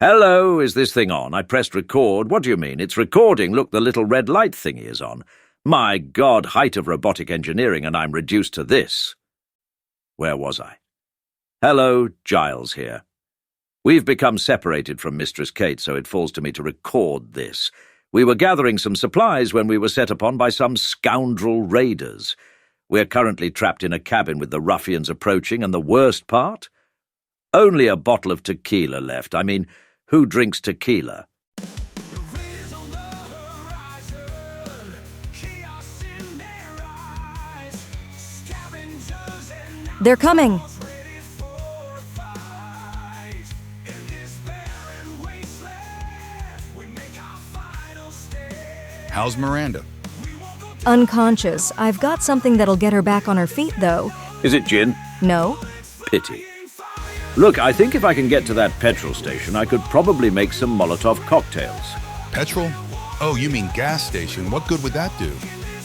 Hello, is this thing on? I pressed record. What do you mean? It's recording. Look, the little red light thingy is on. My God, height of robotic engineering, and I'm reduced to this. Where was I? Hello, Giles here. We've become separated from Mistress Kate, so it falls to me to record this. We were gathering some supplies when we were set upon by some scoundrel raiders. We're currently trapped in a cabin with the ruffians approaching, and the worst part? Only a bottle of tequila left. I mean, who drinks tequila? They're coming! How's Miranda? Unconscious. I've got something that'll get her back on her feet, though. Is it gin? No? Pity. Look, I think if I can get to that petrol station, I could probably make some Molotov cocktails. Petrol? Oh, you mean gas station. What good would that do?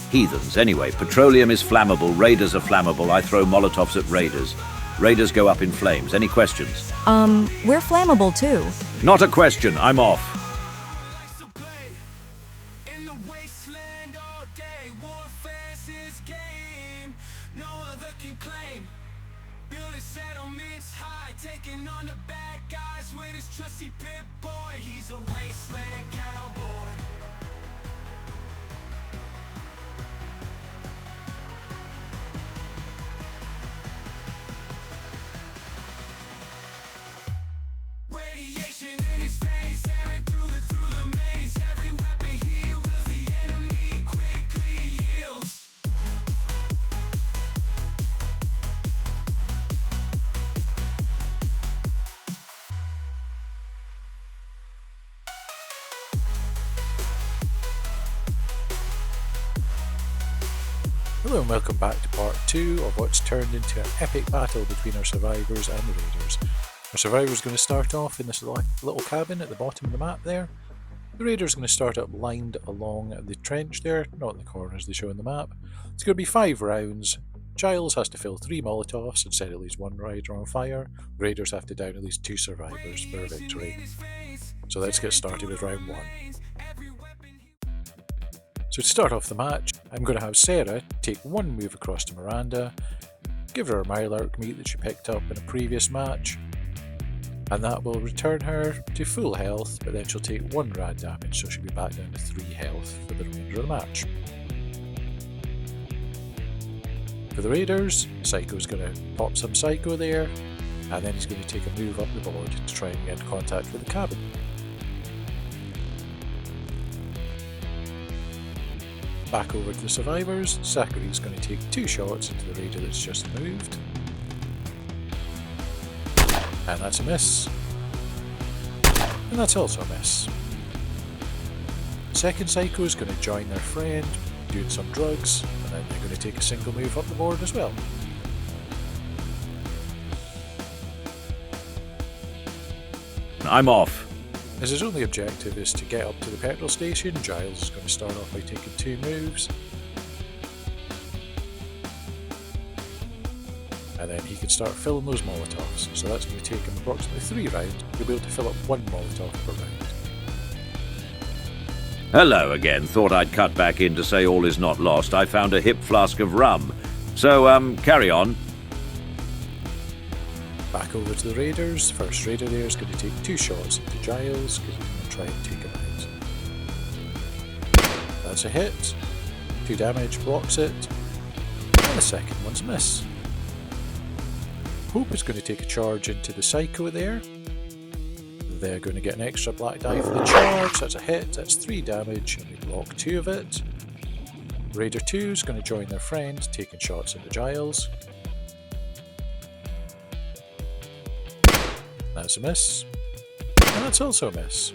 Heathens, anyway. Petroleum is flammable, raiders are flammable. I throw Molotovs at raiders. Raiders go up in flames. Any questions? We're flammable, too. Not a question. I'm off. Taking on the bad guys with his trusty pit boy. He's a wasteland cowboy. Radiation in his face, tearing through the maze. Every weapon he wields, the enemy quickly yields. Hello and welcome back to part 2 of what's turned into an epic battle between our survivors and the raiders. Our survivors going to start off in this little cabin at the bottom of the map there. The raiders going to start up lined along the trench there, not in the corners they show on the map. It's going to be 5 rounds. Giles has to fill 3 Molotovs and set at least 1 raider on fire. The raiders have to down at least 2 survivors for a victory. So let's get started with round 1. So to start off the match, I'm going to have Sarah take 1 move across to Miranda, give her a Mylark meat that she picked up in a previous match, and that will return her to full health, but then she'll take 1 rad damage, so she'll be back down to 3 health for the remainder of the match. For the raiders, Psycho's going to pop some Psycho there, and then he's going to take a move up the board to try and get in contact with the cabin. Back over to the survivors, Zachary's going to take 2 shots into the raider that's just moved. And that's a miss. And that's also a miss. Second Psycho is going to join their friend, doing some drugs, and then they're going to take a single move up the board as well. I'm off. As his only objective is to get up to the petrol station, Giles is going to start off by taking 2 moves. And then he can start filling those Molotovs, so that's going to take him approximately 3 rounds. He'll be able to fill up 1 Molotov per round. Hello again. Thought I'd cut back in to say all is not lost. I found a hip flask of rum. So, carry on. Back over to the raiders. First raider there is going to take 2 shots into Giles, because he's going to try and take him out. That's a hit. 2 damage, blocks it. And the second one's a miss. Hope is going to take a charge into the Psycho there. They're going to get an extra black die for the charge. That's a hit, that's 3 damage, and we block 2 of it. Raider 2 is going to join their friend, taking shots into Giles. That's a miss. And that's also a miss.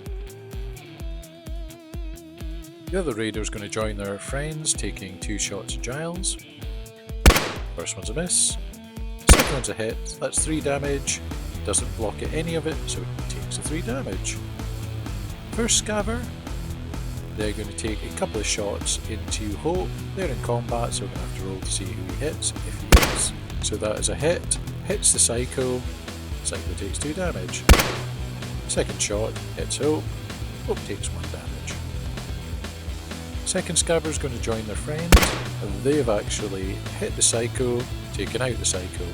The other raider is going to join their friends, taking 2 shots at Giles. First one's a miss. Second one's a hit. That's 3 damage. Doesn't block at any of it, so it takes the 3 damage. First Scaver. They're going to take a couple of shots into Hope. They're in combat, so we're going to have to roll to see who he hits, if he hits. So that is a hit. Hits the Psycho. Psycho takes 2 damage. Second shot hits Hope. Hope takes 1 damage. Second Scabber's going to join their friend. They've actually hit the Psycho, taken out the Psycho,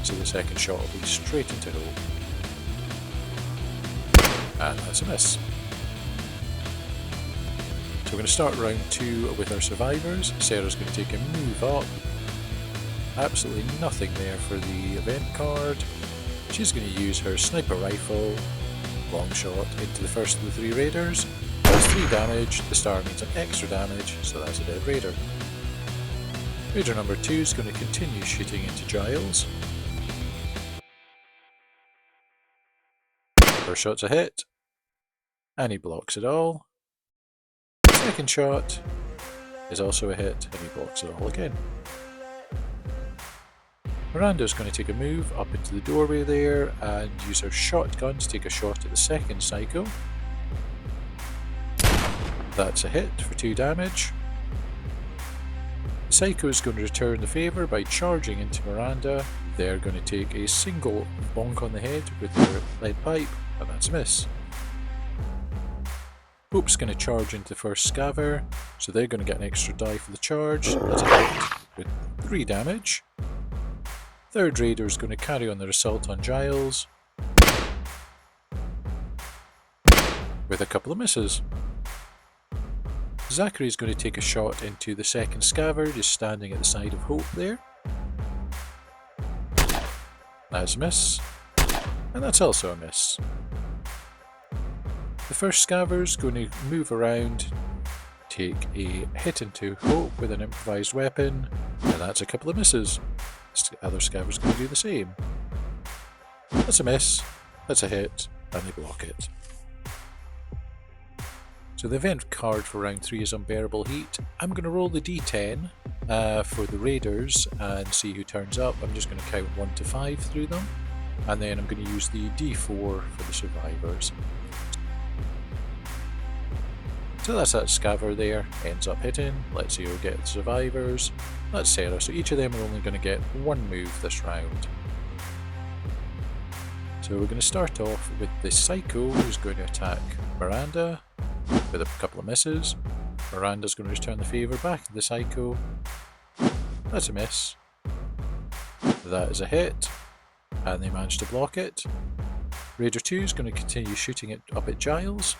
so the second shot will be straight into Hope. And that's a miss. So we're going to start round 2 with our survivors. Sarah's going to take a move up. Absolutely nothing there for the event card. She's going to use her sniper rifle, long shot, into the first of the 3 raiders. That's 3 damage, the star means an extra damage, so that's a dead raider. Raider number 2 is going to continue shooting into Giles. First shot's a hit, and he blocks it all. Second shot is also a hit, and he blocks it all again. Miranda's going to take a move up into the doorway there and use her shotgun to take a shot at the second Psycho. That's a hit for 2 damage. The Psycho is going to return the favour by charging into Miranda. They're going to take a single bonk on the head with their lead pipe, and that's a miss. Hope's going to charge into the first Scaver, so they're going to get an extra die for the charge. That's a hit with 3 damage. Third Raider is going to carry on their assault on Giles with a couple of misses. Zachary is going to take a shot into the second Scaver, just standing at the side of Hope there. That's a miss, and that's also a miss. The first Scaver is going to move around, take a hit into Hope with an improvised weapon, and that's a couple of misses. The other Scaver's going to do the same. That's a miss, that's a hit, and they block it. So the event card for round 3 is Unbearable Heat. I'm going to roll the d10 for the Raiders and see who turns up. I'm just going to count 1 to 5 through them, and then I'm going to use the d4 for the survivors. So that's that Scaver there, ends up hitting. Let's see who gets the survivors. That's Sarah, so each of them are only going to get 1 move this round. So we're going to start off with the Psycho, who's going to attack Miranda with a couple of misses. Miranda's going to return the favour back to the Psycho. That's a miss. That is a hit, and they managed to block it. Raider 2 is going to continue shooting it up at Giles.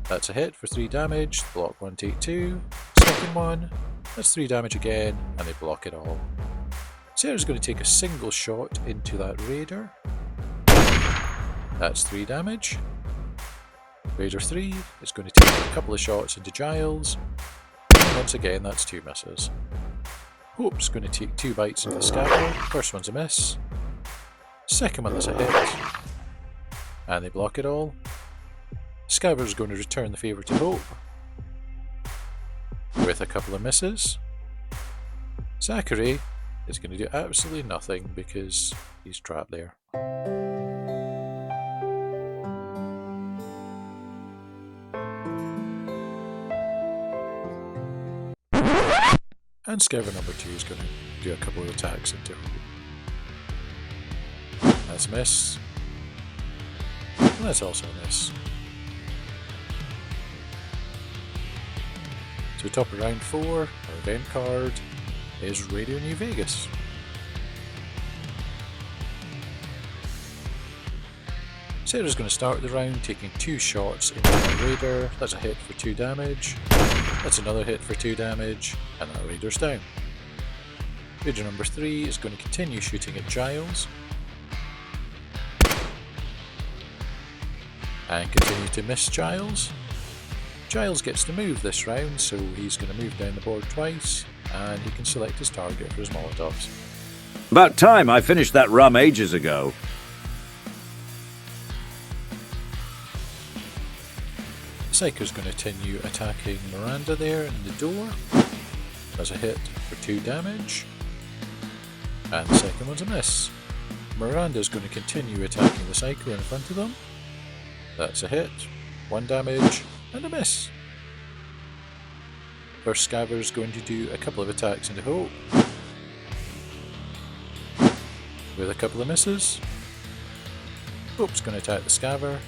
That's a hit for 3 damage, block 1, take 2. Second one, that's 3 damage again, and they block it all. Sarah's going to take a single shot into that Raider. That's 3 damage. Raider 3 is going to take a couple of shots into Giles. And once again, that's 2 misses. Hope's going to take 2 bites into the Scaver. First one's a miss. Second one is a hit. And they block it all. Scaver's going to return the favour to Hope with a couple of misses. Zachary is going to do absolutely nothing because he's trapped there. And Scaver number 2 is going to do a couple of attacks into Hope. That's a miss. And that's also a miss. So top of round 4, our event card is Radio New Vegas. Sarah's going to start the round taking 2 shots into the Raider. That's a hit for 2 damage. That's another hit for 2 damage, and that Raider's down. Raider number 3 is going to continue shooting at Giles. And continue to miss Giles. Giles gets to move this round, so he's going to move down the board twice, and he can select his target for his Molotovs. About time I finished that rum ages ago. Psycho's going to continue attacking Miranda there in the door. That's a hit for 2 damage. And the second one's a miss. Miranda's going to continue attacking the Psycho in front of them. That's a hit, 1 damage, and a miss. First Scaver's going to do a couple of attacks into Hope with a couple of misses. Hope's going to attack the scaver.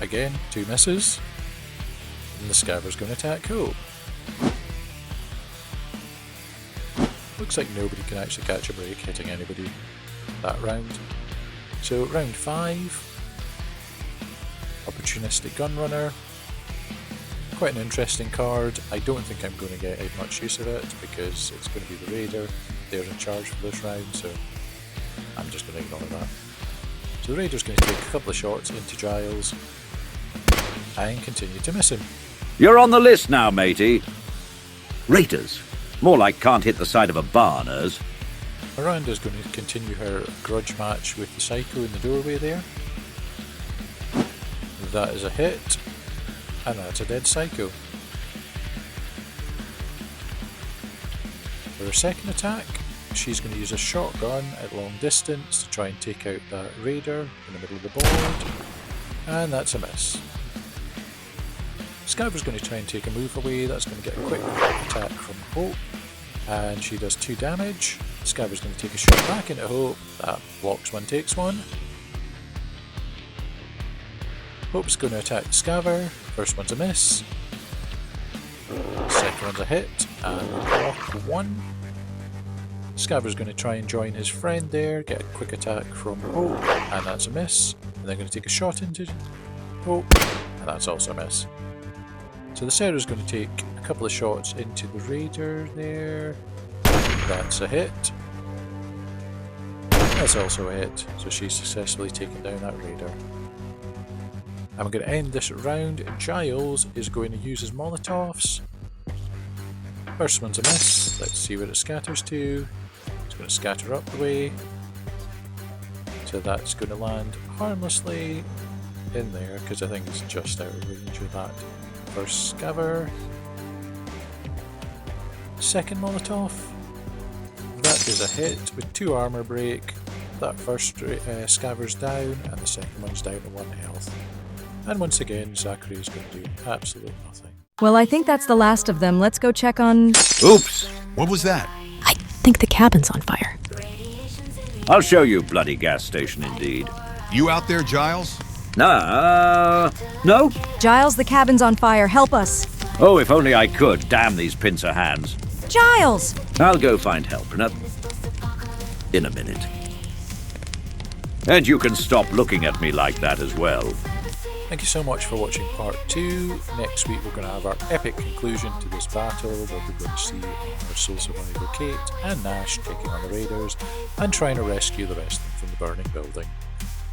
Again, 2 misses. And the scaver's going to attack Hope. Looks like nobody can actually catch a break hitting anybody that round. So round 5. Opportunistic Gunrunner. Quite an interesting card. I don't think I'm going to get much use of it because it's going to be the Raider. They're in charge for this round, so I'm just going to ignore that. So the Raider's going to take a couple of shots into Giles and continue to miss him. You're on the list now, matey. Raiders. More like can't hit the side of a barners. Miranda's going to continue her grudge match with the Psycho in the doorway there. That is a hit, and that's a dead Psycho. For her second attack, she's going to use a shotgun at long distance to try and take out that Raider in the middle of the board, and that's a miss. Scaver's going to try and take a move away. That's going to get a quick attack from Hope, and she does 2 damage. Scaver's going to take a shot back into Hope. That blocks one, takes one. Hope's going to attack the Scaver. First one's a miss. Second one's a hit, and block 1. Scaver's going to try and join his friend there, get a quick attack from Hope, and that's a miss. And they're going to take a shot into Hope, and that's also a miss. So the Sarah's going to take a couple of shots into the Raider there. That's a hit. That's also a hit, so she's successfully taken down that Raider. I'm going to end this round. Giles is going to use his Molotovs. First one's a miss. Let's see where it scatters to. It's going to scatter up the way. So that's going to land harmlessly in there, because I think it's just out of range of that first Scaver. Second Molotov. That is a hit with 2 armor break. That first Scaver's down, and the second one's down to 1 health. And once again, Zachary is going to do absolutely nothing. Well, I think that's the last of them. Let's go check on... Oops. What was that? I think the cabin's on fire. I'll show you, bloody gas station indeed. You out there, Giles? No? Giles, the cabin's on fire. Help us. Oh, if only I could. Damn these pincer hands. Giles! I'll go find help in a minute. And you can stop looking at me like that as well. Thank you so much for watching part 2. Next week we're going to have our epic conclusion to this battle, where we're going to see our sole survivor Kate and Nash taking on the Raiders and trying to rescue the rest of them from the burning building.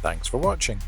Thanks for watching.